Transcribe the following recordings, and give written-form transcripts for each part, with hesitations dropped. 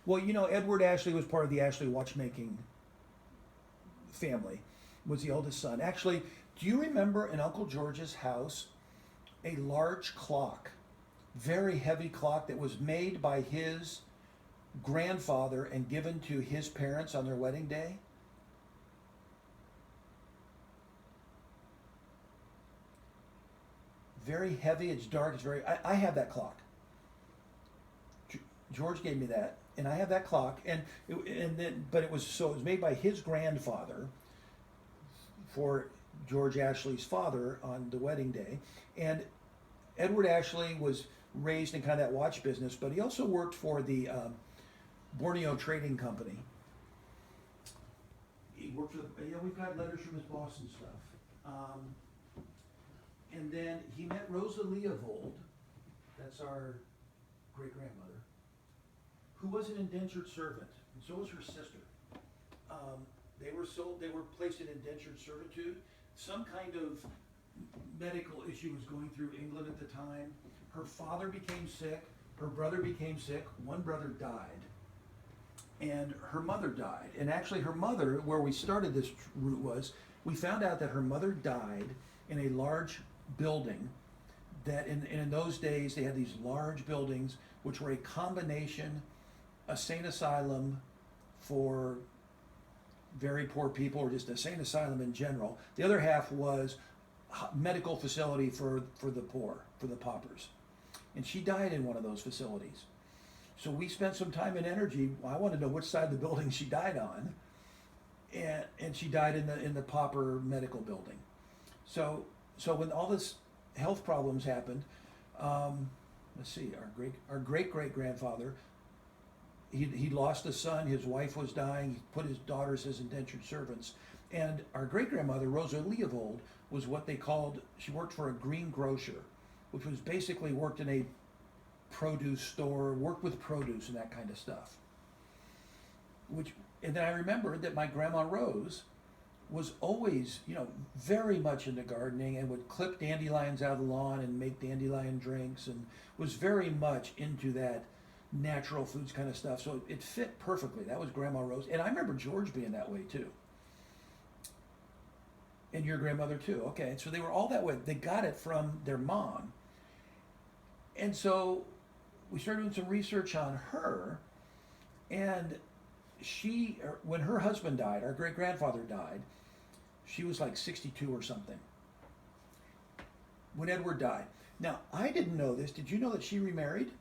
Well, Edward Ashley was part of the Ashley watchmaking family, was the oldest son. Actually, do you remember in Uncle George's house a large clock, very heavy clock that was made by his grandfather and given to his parents on their wedding day? Very heavy, it's dark, it's very. I have that clock. George gave me that, and I have that clock, but it was made by his grandfather for George Ashley's father on the wedding day, and Edward Ashley was raised in kind of that watch business, but he also worked for the Borneo Trading Company. He worked for we've got letters from his boss and stuff. And then he met Rosa Leovold, that's our great grandmother, who was an indentured servant, and so was her sister. They were placed in indentured servitude. Some kind of medical issue was going through England at the time. Her father became sick, her brother became sick, one brother died, and her mother died. And actually her mother, where we started this route was, we found out that her mother died in a large building that in those days they had these large buildings which were a combination, a sane asylum for very poor people, or just a sane asylum in general. The other half was medical facility for the poor, for the paupers. And she died in one of those facilities. So we spent some time and energy. I wanted to know which side of the building she died on, and she died in the pauper medical building. So when all this health problems happened, let's see, our great great grandfather, he lost a son, his wife was dying, he put his daughters as indentured servants, and our great grandmother Rosa Leovold was what they called, she worked for a greengrocer, which was basically worked in a produce store, worked with produce and that kind of stuff. And then I remembered that my grandma Rose was always, very much into gardening and would clip dandelions out of the lawn and make dandelion drinks, and was very much into that natural foods kind of stuff. So it fit perfectly. That was Grandma Rose. And I remember George being that way too. And your grandmother too. Okay, so they were all that way. They got it from their mom. And so we started doing some research on her, and when her husband died, our great grandfather died, she was like 62 or something when Edward died. Now, I didn't know this. Did you know that she remarried?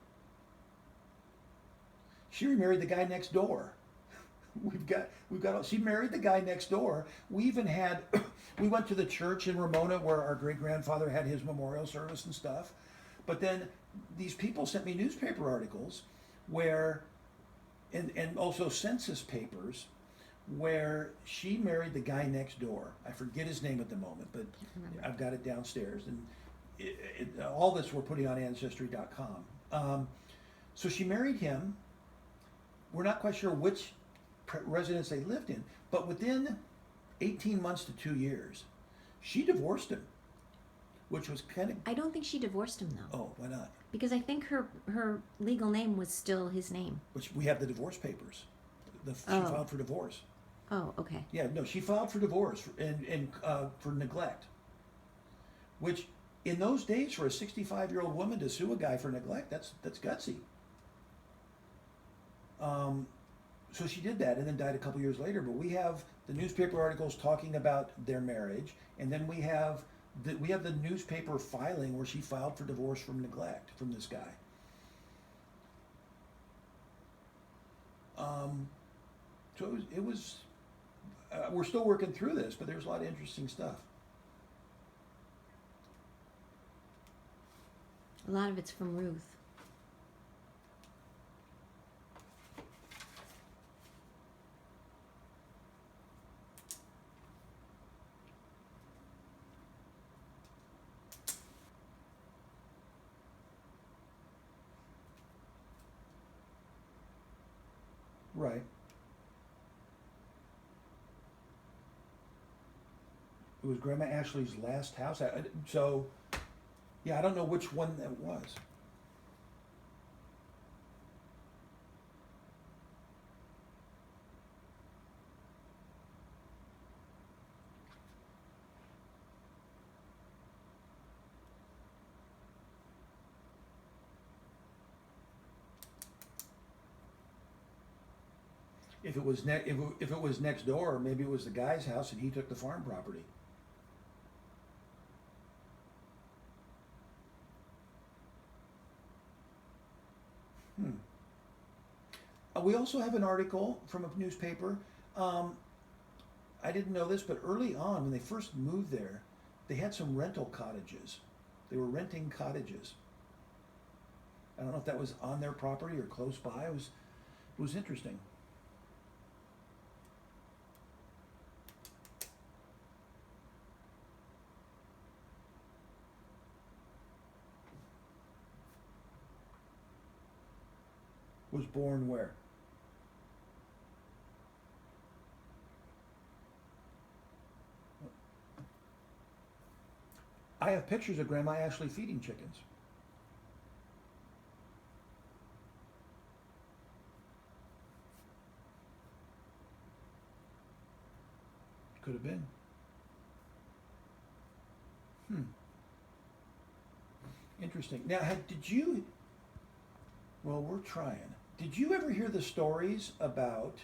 She remarried the guy next door. She married the guy next door. We even had, we went to the church in Ramona where our great grandfather had his memorial service and stuff. But then these people sent me newspaper articles where, and also census papers, where she married the guy next door. I forget his name at the moment, but I've got it downstairs. And all this we're putting on Ancestry.com. So she married him. We're not quite sure which residence they lived in, but within 18 months to 2 years, she divorced him, which was kind of... I don't think she divorced him though. Oh, why not? Because I think her legal name was still his name. Which we have the divorce papers. She filed for divorce. Oh, okay. Yeah, no, she filed for divorce and for neglect. Which, in those days, for a 65-year-old woman to sue a guy for neglect, that's gutsy. So she did that and then died a couple years later. But we have the newspaper articles talking about their marriage, and then we have the newspaper filing where she filed for divorce from neglect from this guy. So it was we're still working through this, but there's a lot of interesting stuff. A lot of it's from Ruth. Right. It was Grandma Ashley's last house. So, yeah, I don't know which one that was. If it was if it was next door, maybe it was the guy's house and he took the farm property. Hmm. We also have an article from a newspaper. I didn't know this, but early on, when they first moved there, they had some rental cottages. They were renting cottages. I don't know if that was on their property or close by. It was interesting. Was born where? I have pictures of Grandma Ashley feeding chickens. Could have been. Hmm. Interesting. Now, did you? Well, we're trying. Did you ever hear the stories about